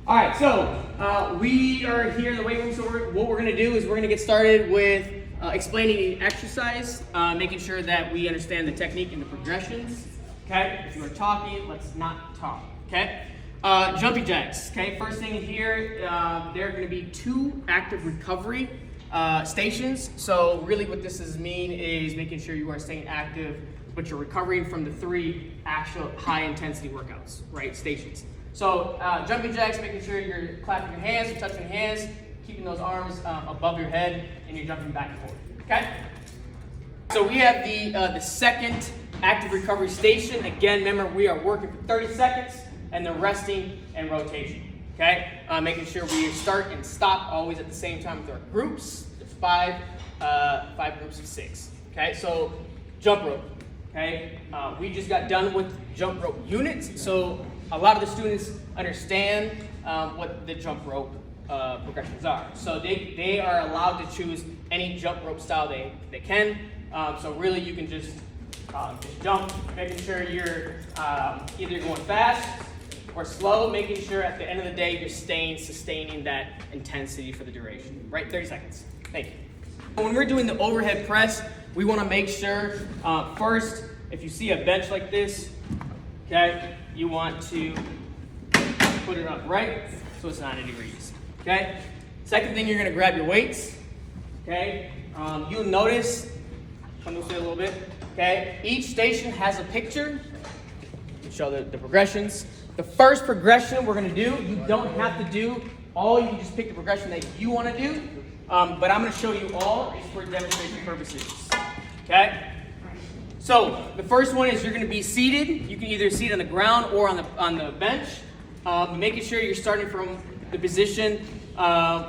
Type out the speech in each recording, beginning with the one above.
All right, so we are here in the weight room. So what we're going to do is we're going to get started with explaining the exercise, making sure that we understand the technique and the progressions. Okay, if you are talking, let's not talk. Okay, jumping jacks. Okay, first thing here, there are going to be 2 active recovery stations. So really, what this is mean is making sure you are staying active, but you're recovering from the 3 actual high intensity workouts, right? Stations. So jumping jacks, making sure you're clapping your hands, you're touching your hands, keeping those arms above your head, and you're jumping back and forth. Okay. So we have the second active recovery station. Again, remember we are working for 30 seconds, and then resting and rotation. Okay. Making sure we start and stop always at the same time with our groups. There's 5 groups of 6. Okay. So jump rope. Okay. We just got done with jump rope units. So a lot of the students understand what the jump rope progressions are. So they are allowed to choose any jump rope style they can. So really you can just jump, making sure you're either going fast or slow, making sure at the end of the day you're sustaining that intensity for the duration. Right, 30 seconds. Thank you. When we're doing the overhead press, we want to make sure first, if you see a bench like this, okay, you want to put it up right so it's 90 degrees. Okay. Second thing, you're going to grab your weights. Okay. You'll notice, come this way a little bit. Okay. Each station has a picture. Show the progressions. The first progression we're going to do, you don't have to do all. You can just pick the progression that you want to do. But I'm going to show you all. It's for demonstration purposes. Okay. So the first one is you're going to be seated. You can either seat on the ground or on the bench. Making sure you're starting from the position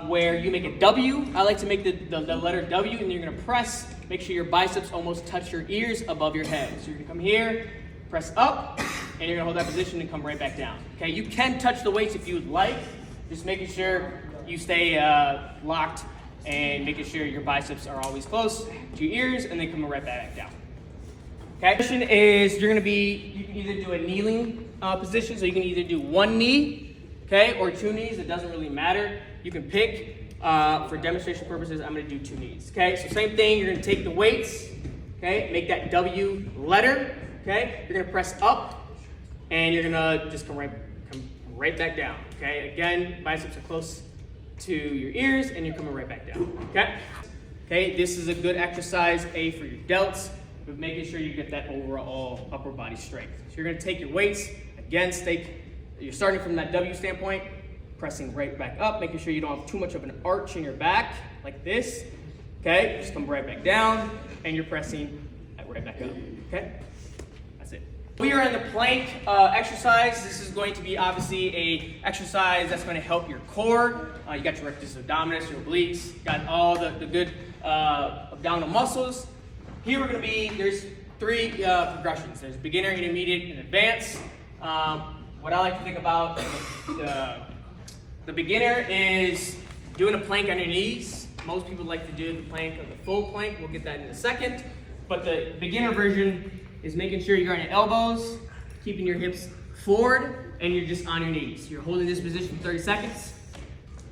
where you make a W. I like to make the letter W, and you're going to press. Make sure your biceps almost touch your ears above your head. So you're going to come here, press up, and you're going to hold that position and come right back down. Okay, you can touch the weights if you would like. Just making sure you stay locked and making sure your biceps are always close to your ears, and then come right back down. Okay, position is you can either do a kneeling position, so you can either do 1 knee, okay, or 2 knees. It doesn't really matter. You can pick. For demonstration purposes, I'm going to do 2 knees. Okay, so same thing. You're going to take the weights. Okay, make that W letter. Okay, you're going to press up, and you're going to just come right back down. Okay, again, biceps are close to your ears, and you're coming right back down. Okay, okay, this is a good exercise for your delts, but making sure you get that overall upper body strength. So you're going to take your weights, again, you're starting from that W standpoint, pressing right back up, making sure you don't have too much of an arch in your back, like this. Okay, just come right back down, and you're pressing right back up. Okay, that's it. We are in the plank exercise. This is going to be obviously a exercise that's going to help your core. You got your rectus abdominis, your obliques, got all the good abdominal muscles. Here we're going to be, there's 3 progressions. There's beginner, intermediate, and advanced. What I like to think about the beginner is doing a plank on your knees. Most people like to do the plank of the full plank. We'll get that in a second. But the beginner version is making sure you're on your elbows, keeping your hips forward, and you're just on your knees. You're holding this position for 30 seconds,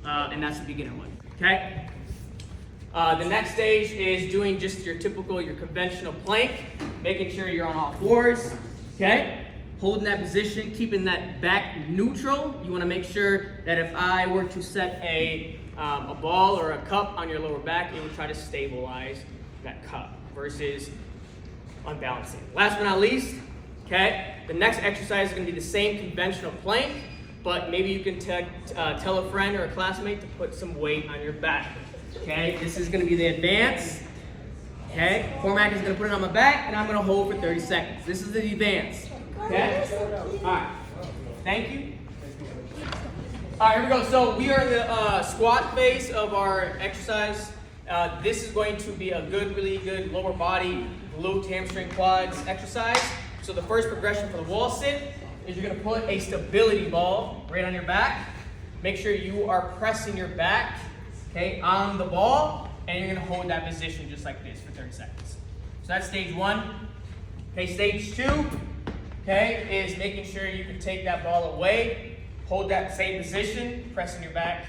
and that's the beginner one. Okay? The next stage is doing just your conventional plank, making sure you're on all 4s, okay? Holding that position, keeping that back neutral. You wanna make sure that if I were to set a ball or a cup on your lower back, it would try to stabilize that cup versus unbalancing. Last but not least, okay, the next exercise is gonna be the same conventional plank, but maybe you can tell a friend or a classmate to put some weight on your back. Okay, this is going to be the advance. Okay, Cormac is going to put it on my back, and I'm going to hold for 30 seconds. This is the advance. Okay, all right. Thank you. All right, here we go. So we are in the squat phase of our exercise. This is going to be a really good lower body, glute, hamstring, quads exercise. So the first progression for the wall sit is you're going to put a stability ball right on your back. Make sure you are pressing your back, okay, on the ball, and you're going to hold that position just like this for 30 seconds. So that's stage 1. Okay, stage 2, okay, is making sure you can take that ball away hold that same position, pressing your back,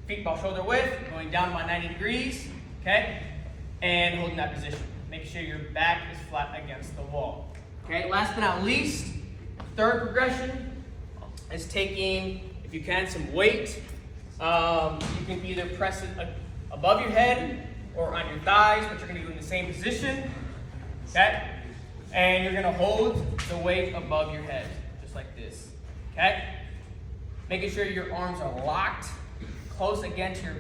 feet ball shoulder width, going down about 90 degrees, okay? And holding that position. Make sure your back is flat against the wall. Okay, last but not least, third progression is taking, if you can, some weight. You can either press it above your head or on your thighs, but you're gonna do in the same position, okay? And you're gonna hold the weight above your head, just like this, okay? Making sure your arms are locked, close against your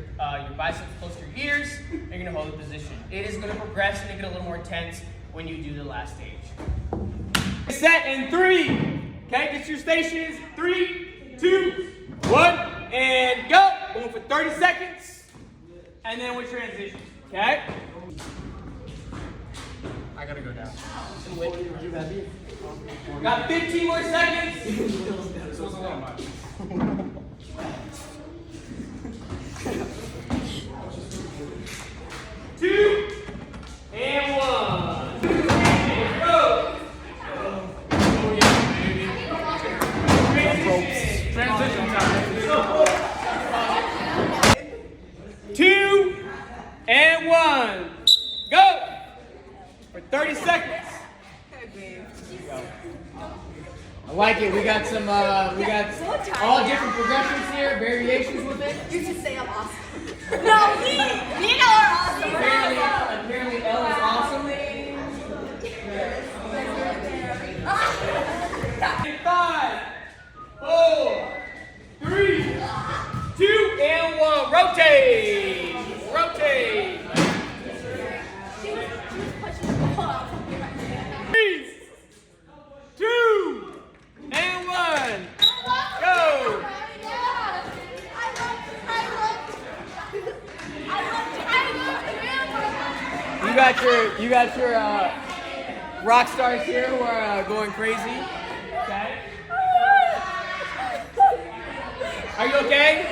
biceps, close to your ears. You're gonna hold the position. It is gonna progress and get a little more intense when you do the last stage. Set in 3, okay? Get your stations, 3, 2, 1, and go. Going for 30 seconds, and then we'll transition, okay? I gotta go down. Got 15 more seconds. This was a little much. 2 and 1. And go. Oh yeah, baby. Transition time. 2 and 1. Go. For 30 seconds. I like it. We got some. We got all different progressions here, variations with it. You should say I'm awesome. No, we know are awesome. Apparently, Elle is awesome. 5, 4, 3, 2, and 1. Rotate. Rotate. She was pushing the ball. 3, 2, and 1. Go. You got your rock stars here who are going crazy. Okay. Are you okay?